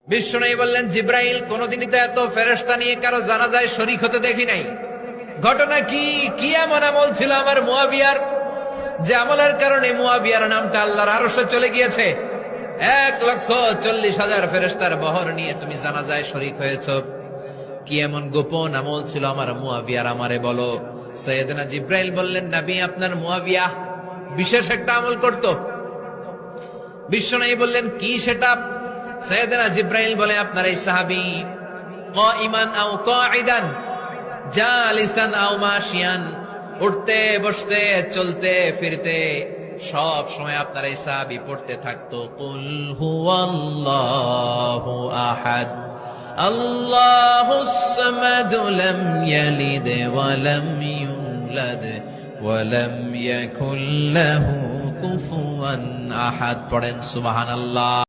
বিশ্বনবী বললেন, জিব্রাইল, কোনদিনই তো এত ফেরেশতা নিয়ে কারো জানাজায় শরীক হতে দেখি নাই। ঘটনা কি? কি এমন আমল ছিল আমার মুয়াবিয়ার, যে আমলের কারণে মুয়াবিয়ার নামটা আল্লাহর আরশে চলে গিয়েছে? 1,40,000 ফেরেশতার বহর নিয়ে তুমি জানাজায় শরীক হয়েছ। কি এমন গোপন আমল ছিল আমার মুয়াবিয়ার, আমারে বলো। সাইয়েদনা জিব্রাইল বললেন, নবী, আপনার মুয়াবিয়া বিশেষ একটা আমল করত। বিশ্বনবী বললেন, কি সেটা? সাইয়েদনা জিব্রাইল বলে, আপনার এই সাহাবী কাইমান আও কাঈদান, জালিসান আও মাশিয়ান, উঠতে বসতে চলতে ফিরতে সব সময় আপনার এই সাহাবী পড়তে থাকতো, কুল হুয়াল্লাহু আহাদ, আল্লাহুস সামাদ, লাম ইয়ালিদ ওয়া লাম ইউলাদ ওয়া লাম ইয়াকুল লাহু কুফুয়ান আহাদ। পড়েন সুবহানাল্লাহ।